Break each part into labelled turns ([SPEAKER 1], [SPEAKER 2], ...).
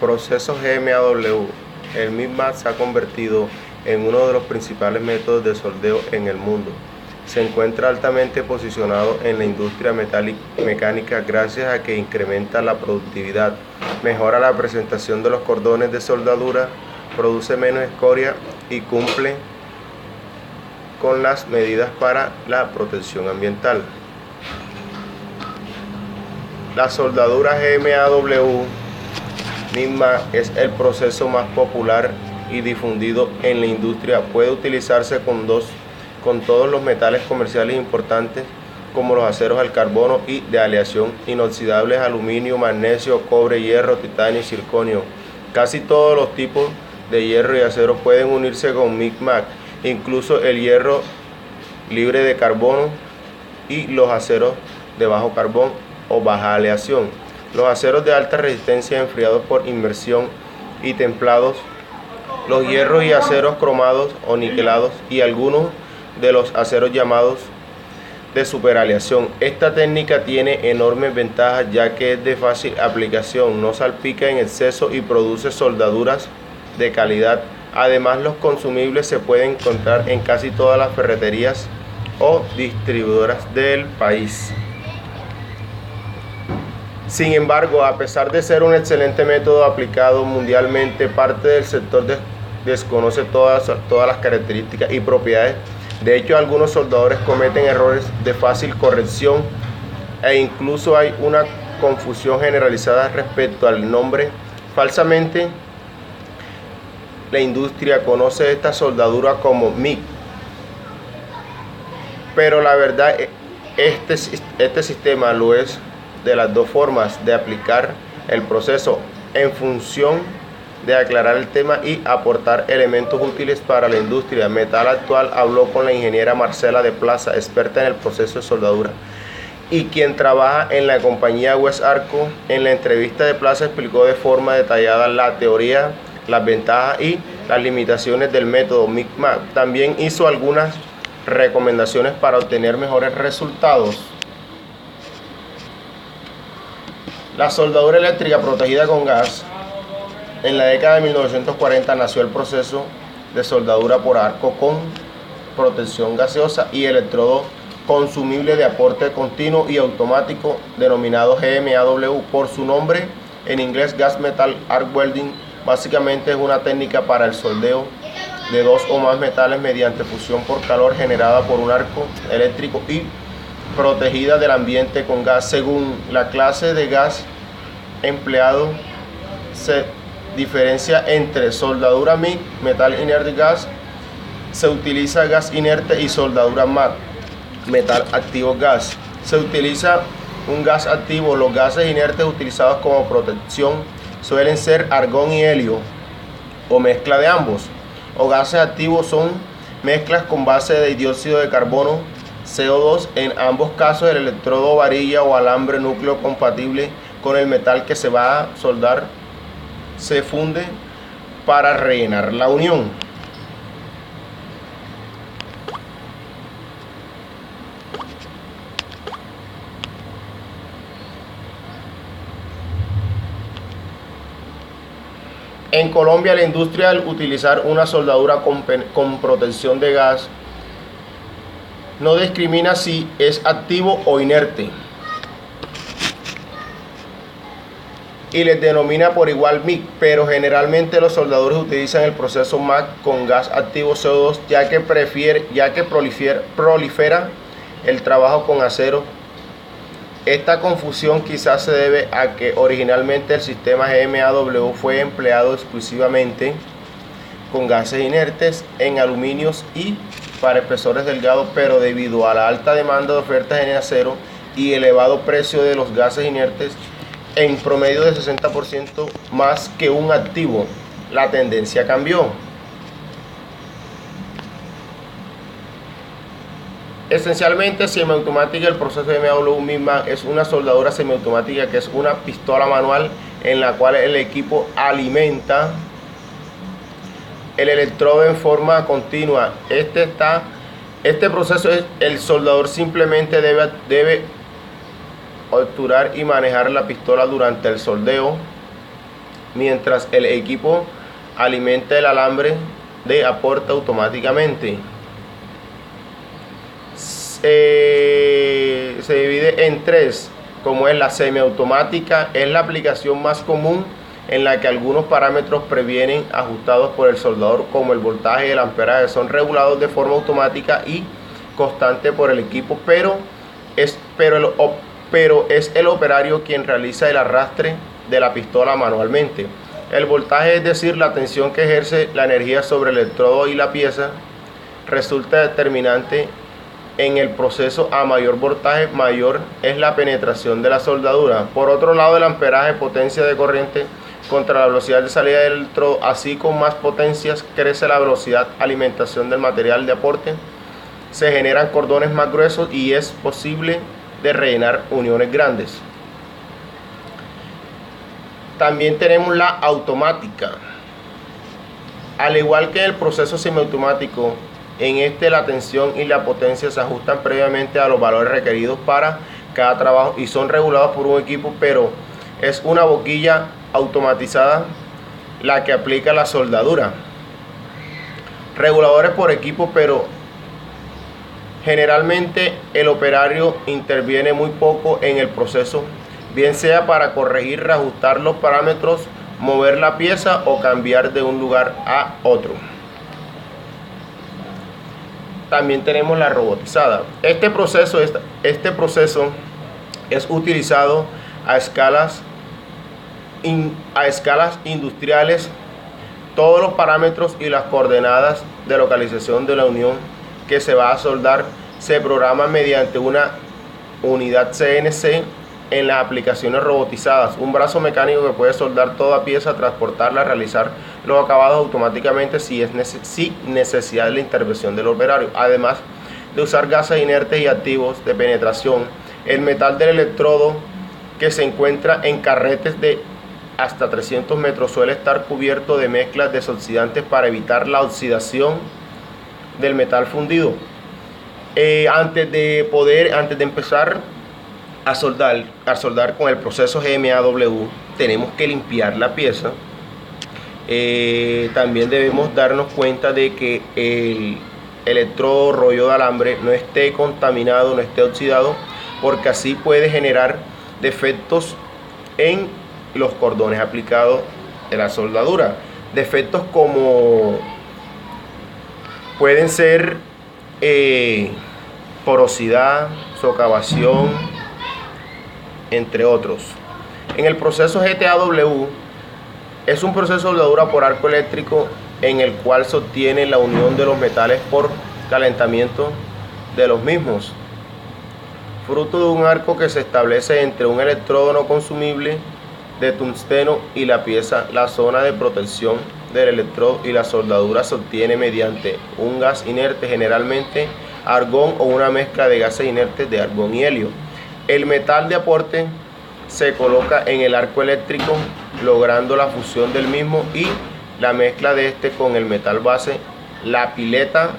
[SPEAKER 1] proceso GMAW, el MIG-MAG se ha convertido en uno de los principales métodos de soldeo en el mundo. Se encuentra altamente posicionado en la industria mecánica gracias a que incrementa la productividad, mejora la presentación de los cordones de soldadura, produce menos escoria y cumple con las medidas para la protección ambiental. La soldadura GMAW MIG-MAG es el proceso más popular y difundido en la industria. Puede utilizarse con todos los metales comerciales importantes como los aceros al carbono y de aleación inoxidables, aluminio, magnesio, cobre, hierro, titanio y circonio. Casi todos los tipos de hierro y acero pueden unirse con MIG-MAG, incluso el hierro libre de carbono y los aceros de bajo carbón o baja aleación. Los aceros de alta resistencia enfriados por inmersión y templados, los hierros y aceros cromados o niquelados y algunos de los aceros llamados de superaleación. Esta técnica tiene enormes ventajas ya que es de fácil aplicación, no salpica en exceso y produce soldaduras de calidad. Además, los consumibles se pueden encontrar en casi todas las ferreterías o distribuidoras del país. Sin embargo, a pesar de ser un excelente método aplicado mundialmente, parte del sector desconoce todas las características y propiedades. De hecho, algunos soldadores cometen errores de fácil corrección e incluso hay una confusión generalizada respecto al nombre. Falsamente, la industria conoce esta soldadura como MIG, pero la verdad este sistema lo es de las dos formas de aplicar el proceso en función de aclarar el tema y aportar elementos útiles para la industria. Metal Actual habló con la ingeniera Marcela de Plaza, experta en el proceso de soldadura y quien trabaja en la compañía Wesarco. En la entrevista de Plaza explicó de forma detallada la teoría, las ventajas y las limitaciones del método MIG-MAG. También hizo algunas recomendaciones para obtener mejores resultados. La soldadura eléctrica protegida con gas. En la década de 1940 nació el proceso de soldadura por arco con protección gaseosa y electrodo consumible de aporte continuo y automático denominado GMAW por su nombre en inglés Gas Metal Arc Welding. Básicamente es una técnica para el soldeo de dos o más metales mediante fusión por calor generada por un arco eléctrico y protegida del ambiente con gas. Según la clase de gas empleado, se diferencia entre soldadura MIG, metal inerte gas, se utiliza gas inerte, y soldadura MAG, metal activo gas. Se utiliza un gas activo. Los gases inertes utilizados como protección suelen ser argón y helio o mezcla de ambos, o gases activos son mezclas con base de dióxido de carbono, CO2. En ambos casos el electrodo, varilla o alambre núcleo compatible con el metal que se va a soldar se funde para rellenar la unión. En Colombia, la industria, al utilizar una soldadura con protección de gas, no discrimina si es activo o inerte y les denomina por igual MIG, pero generalmente los soldadores utilizan el proceso MAG con gas activo CO2 ya que prolifera el trabajo con acero. Esta confusión quizás se debe a que originalmente el sistema GMAW fue empleado exclusivamente con gases inertes en aluminios y para espesores delgados, pero debido a la alta demanda de ofertas en acero y elevado precio de los gases inertes, en promedio de 60% más que un activo, la tendencia cambió. Esencialmente semiautomática, el proceso de GMAW MIG-MAG es una soldadura semiautomática que es una pistola manual en la cual el equipo alimenta el electrodo en forma continua. Este proceso es el soldador simplemente debe obturar y manejar la pistola durante el soldeo mientras el equipo alimenta el alambre de aporte automáticamente. Se divide en tres, como es la semiautomática, es la aplicación más común en la que algunos parámetros previenen ajustados por el soldador, como el voltaje y el amperaje, son regulados de forma automática y constante por el equipo, pero es el operario quien realiza el arrastre de la pistola manualmente. El voltaje, es decir, la tensión que ejerce la energía sobre el electrodo y la pieza, resulta determinante en el proceso. A mayor voltaje, mayor es la penetración de la soldadura. Por otro lado, el amperaje, potencia de corriente contra la velocidad de salida del electrodo. Así, con más potencias crece la velocidad de alimentación del material de aporte, se generan cordones más gruesos y es posible de rellenar uniones grandes. También tenemos la automática. Al igual que en el proceso semiautomático, en este la tensión y la potencia se ajustan previamente a los valores requeridos para cada trabajo y son regulados por un equipo, pero es una boquilla automatizada la que aplica la soldadura. Reguladores por equipo, pero generalmente el operario interviene muy poco en el proceso, bien sea para corregir, reajustar los parámetros, mover la pieza o cambiar de un lugar a otro. También tenemos la robotizada. Este proceso es utilizado a escalas industriales. Todos los parámetros y las coordenadas de localización de la unión que se va a soldar se programan mediante una unidad CNC. En las aplicaciones robotizadas, un brazo mecánico que puede soldar toda pieza, transportarla, realizar los acabados automáticamente sin necesidad de la intervención del operario, además de usar gases inertes y activos de penetración. El metal del electrodo, que se encuentra en carretes de hasta 300 metros, suele estar cubierto de mezclas desoxidantes para evitar la oxidación del metal fundido. Antes de empezar a soldar con el proceso GMAW, tenemos que limpiar la pieza. También debemos darnos cuenta de que el electrodo, rollo de alambre, no esté contaminado, no esté oxidado, porque así puede generar defectos en los cordones aplicados de la soldadura. Defectos como pueden ser porosidad, socavación, entre otros. En el proceso GTAW es un proceso de soldadura por arco eléctrico en el cual se obtiene la unión de los metales por calentamiento de los mismos, fruto de un arco que se establece entre un electrodo no consumible de tungsteno y la pieza. La zona de protección del electrodo y la soldadura se obtiene mediante un gas inerte, generalmente argón, o una mezcla de gases inertes de argón y helio. El metal de aporte se coloca en el arco eléctrico, logrando la fusión del mismo y la mezcla de este con el metal base. La pileta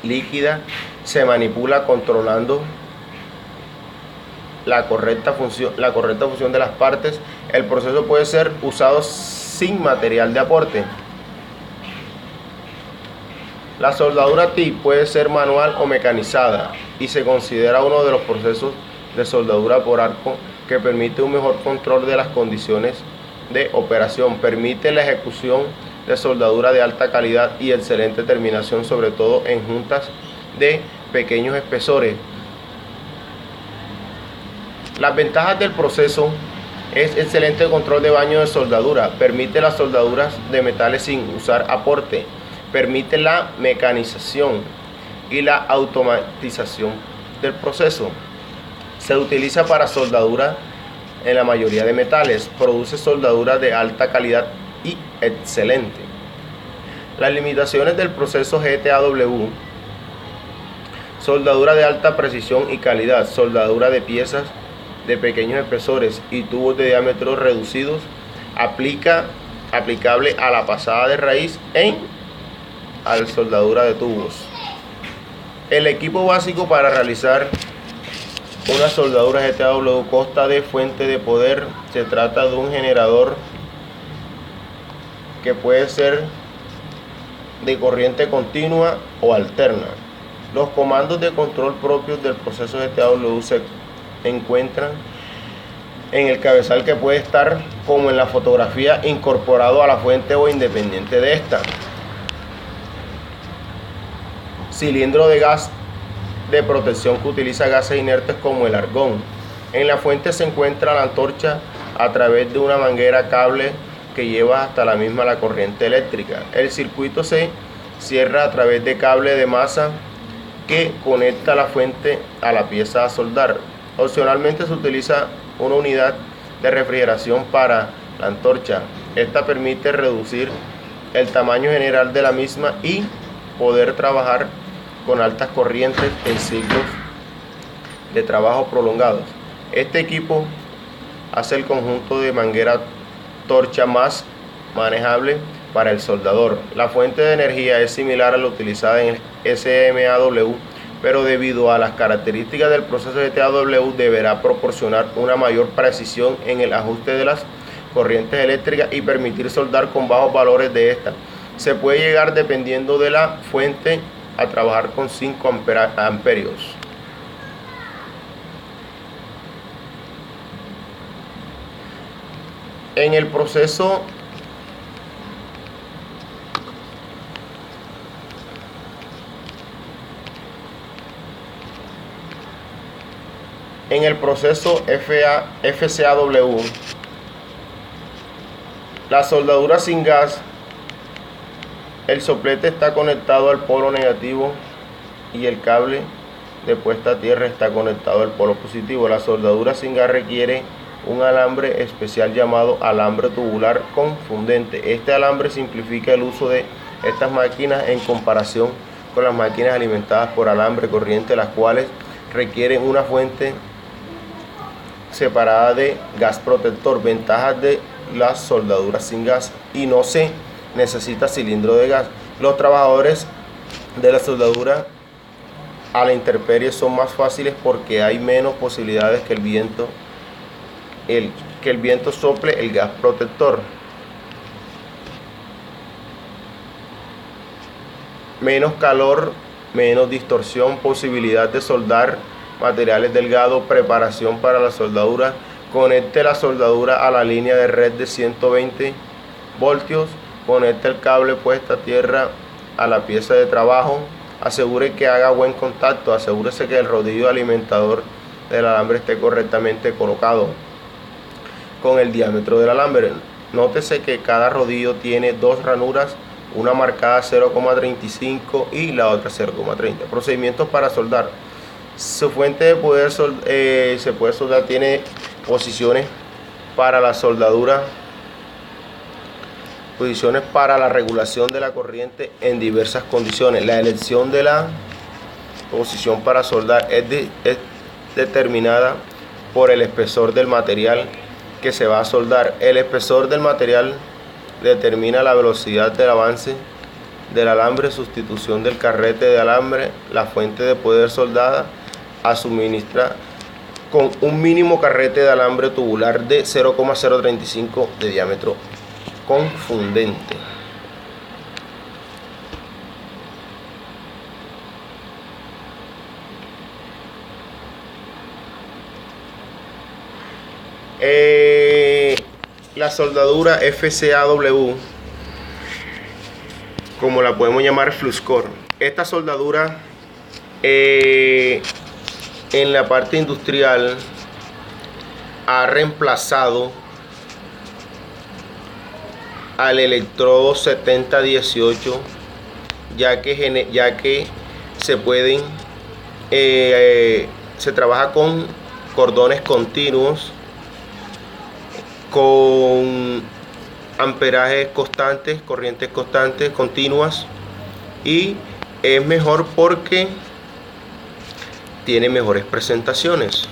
[SPEAKER 1] líquida se manipula controlando la correcta función de las partes. El proceso puede ser usado sin material de aporte. La soldadura TIG puede ser manual o mecanizada y se considera uno de los procesos de soldadura por arco que permite un mejor control de las condiciones de operación. Permite la ejecución de soldadura de alta calidad y excelente terminación, sobre todo en juntas de pequeños espesores. Las ventajas del proceso es excelente control de baño de soldadura, permite las soldaduras de metales sin usar aporte, permite la mecanización y la automatización del proceso. Se utiliza para soldadura en la mayoría de metales, produce soldadura de alta calidad y excelente. Las limitaciones del proceso GTAW: soldadura de alta precisión y calidad, soldadura de piezas de pequeños espesores y tubos de diámetros reducidos, aplicable a la pasada de raíz a la soldadura de tubos. El equipo básico para realizar una soldadura GTAW consta de fuente de poder. Se trata de un generador que puede ser de corriente continua o alterna. Los comandos de control propios del proceso GTAW se encuentran en el cabezal, que puede estar, como en la fotografía, incorporado a la fuente o independiente de esta. Cilindro de gas de protección que utiliza gases inertes como el argón. En la fuente se encuentra la antorcha a través de una manguera cable que lleva hasta la misma la corriente eléctrica. El circuito se cierra a través de cable de masa que conecta la fuente a la pieza a soldar. Opcionalmente se utiliza una unidad de refrigeración para la antorcha. Esta permite reducir el tamaño general de la misma y poder trabajar con altas corrientes en ciclos de trabajo prolongados. Este equipo hace el conjunto de manguera torcha más manejable para el soldador. La fuente de energía es similar a la utilizada en el SMAW, pero debido a las características del proceso de TAW deberá proporcionar una mayor precisión en el ajuste de las corrientes eléctricas y permitir soldar con bajos valores de esta. Se puede llegar, dependiendo de la fuente, a trabajar con 5 amperios. En el proceso FCAW, la soldadura sin gas, el soplete está conectado al polo negativo y el cable de puesta a tierra está conectado al polo positivo. La soldadura sin gas requiere un alambre especial llamado alambre tubular con fundente. Este alambre simplifica el uso de estas máquinas en comparación con las máquinas alimentadas por alambre corriente, las cuales requieren una fuente separada de gas protector. Ventajas de las soldaduras sin gas: y no se necesita cilindro de gas. Los trabajadores de la soldadura a la intemperie son más fáciles porque hay menos posibilidades que el viento sople el gas protector. Menos calor, menos distorsión, posibilidad de soldar materiales delgados, preparación para la soldadura. Conecte la soldadura a la línea de red de 120 voltios. Conecte el cable puesta a tierra a la pieza de trabajo. Asegure que haga buen contacto. Asegúrese que el rodillo alimentador del alambre esté correctamente colocado con el diámetro del alambre. Nótese que cada rodillo tiene 2 ranuras, una marcada 0,35 y la otra 0,30. Procedimientos para soldar. Su fuente de poder se puede soldar, tiene posiciones para la soldadura, posiciones para la regulación de la corriente en diversas condiciones. La elección de la posición para soldar es determinada por el espesor del material que se va a soldar. El espesor del material determina la velocidad del avance del alambre. Sustitución del carrete de alambre. La fuente de poder soldada a suministrar con un mínimo carrete de alambre tubular de 0,035 de diámetro con fundente. La soldadura FCAW, como la podemos llamar, Fluscor. Esta soldadura en la parte industrial ha reemplazado al electrodo 7018, ya que se pueden se trabaja con cordones continuos, con amperajes constantes, corrientes constantes, continuas, y es mejor porque tiene mejores presentaciones.